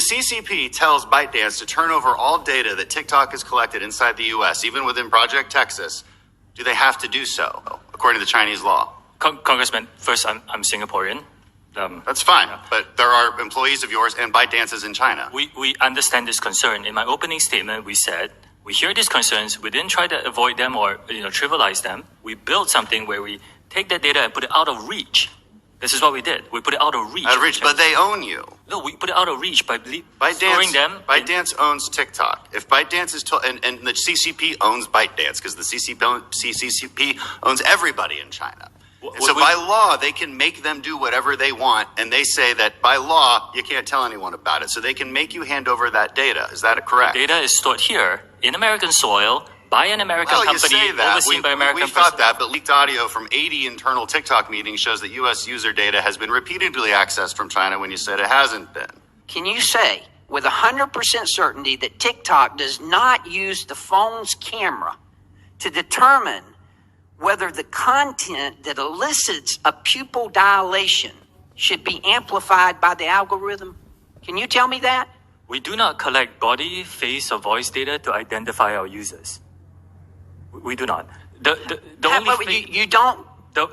CCP tells ByteDance to turn over all data that TikTok has collected inside the U.S., even within Project Texas, do they have to do so, according to the Chinese law? Congressman, first, I'm Singaporean. That's fine, but there are employees of yours and ByteDance is in China. We understand this concern. In my opening statement, we said we hear these concerns. We didn't try to avoid them or trivialize them. We built something where we take that data and put it out of reach. This is what we did. We put it out of reach. Out of reach, but they own you. No, we put it out of reach by storing them. ByteDance owns TikTok. If ByteDance is and the CCP owns ByteDance because the CCP owns everybody in China. And so by law, they can make them do whatever they want, and they say that by law, you can't tell anyone about it. So they can make you hand over that data. Is that correct? Data is stored here in American soil by an American company, overseen by American We thought that, but leaked audio from 80 internal TikTok meetings shows that U.S. user data has been repeatedly accessed from China when you said it hasn't been. Can you say with 100% certainty that TikTok does not use the phone's camera to determine whether the content that elicits a pupil dilation should be amplified by the algorithm? Can you tell me that? We do not collect body, face, or voice data to identify our users. We do not. You don't?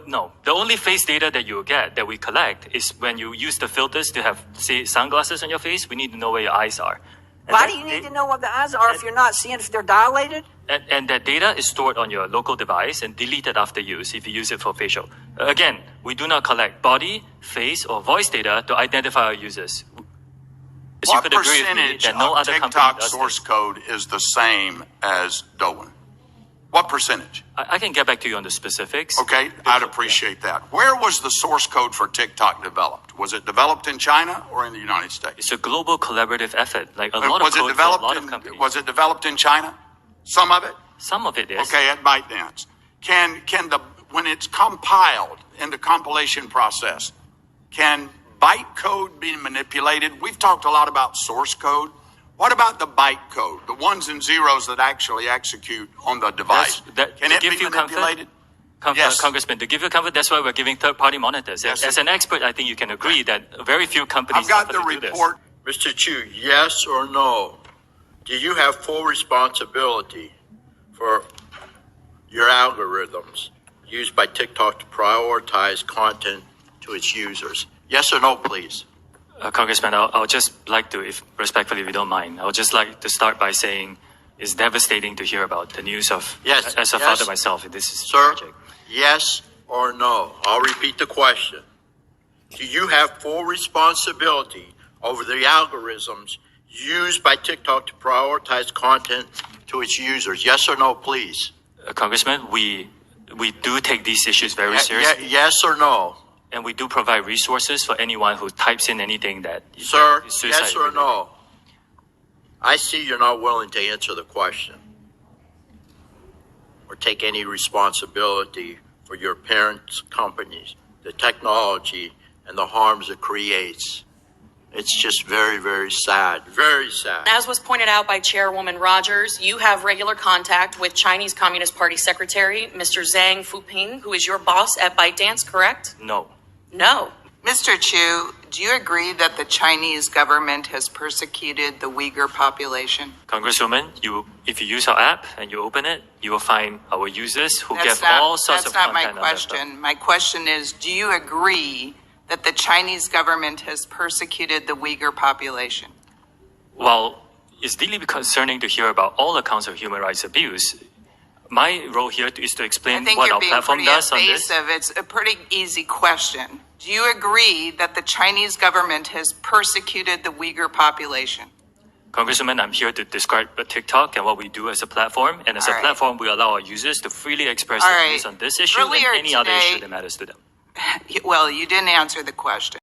No. The only face data that you get, that we collect, is when you use the filters to have, say, sunglasses on your face. We need to know where your eyes are. Why do you need to know what the eyes are if you're not seeing if they're dilated? And that data is stored on your local device and deleted after use if you use it for facial. Again, we do not collect body, face, or voice data to identify our users. What percentage of TikTok source code is the same as Douyin? What percentage? I can get back to you on the specifics. Okay, I'd appreciate that. Where was the source code for TikTok developed? Was it developed in China or in the United States? It's a global collaborative effort. Like a lot of code for a lot of companies. Was it developed in China? Some of it? Some of it is. Okay, at ByteDance. When it's compiled in the compilation process, can bytecode be manipulated? We've talked a lot about source code. What about the bytecode, the ones and zeros that actually execute on the device? Can it be manipulated? Yes. Congressman, to give you comfort, that's why we're giving third-party monitors. Yes, as an expert, I think you can agree that very few companies. I've got the report. Mr. Chu, yes or no? Do you have full responsibility for your algorithms used by TikTok to prioritize content to its users? Yes or no, please? Congressman, I'll just like to, if respectfully, if you don't mind, I would just like to start by saying it's devastating to hear about the news of, as a father myself, this is tragic. Yes or no? I'll repeat the question. Do you have full responsibility over the algorithms used by TikTok to prioritize content to its users? Yes or no, please? Congressman, we do take these issues very seriously. Yes or no? And we do provide resources for anyone who types in anything that is suicide. Yes or related. no? I see you're not willing to answer the question or take any responsibility for your parents' companies, the technology, and the harms it creates. It's just very, very sad. Very sad. As was pointed out by Chairwoman Rogers, you have regular contact with Chinese Communist Party Secretary, Mr. Zhang Fuping, who is your boss at ByteDance, correct? No. No. Mr. Chu, do you agree that the Chinese government has persecuted the Uyghur population? Congresswoman, if you use our app and you open it, you will find our users who get all sorts of content. That's not my question. My question is, do you agree that the Chinese government has persecuted the Uyghur population? Well, it's deeply concerning to hear about all accounts of human rights abuse. My role here is to explain what our platform does on this. It's a pretty easy question. Do you agree that the Chinese government has persecuted the Uyghur population? Congresswoman, I'm here to describe TikTok and what we do as a platform. And as a platform, we allow our users to freely express their views on this issue and any other issue that matters to them. Well, you didn't answer the question.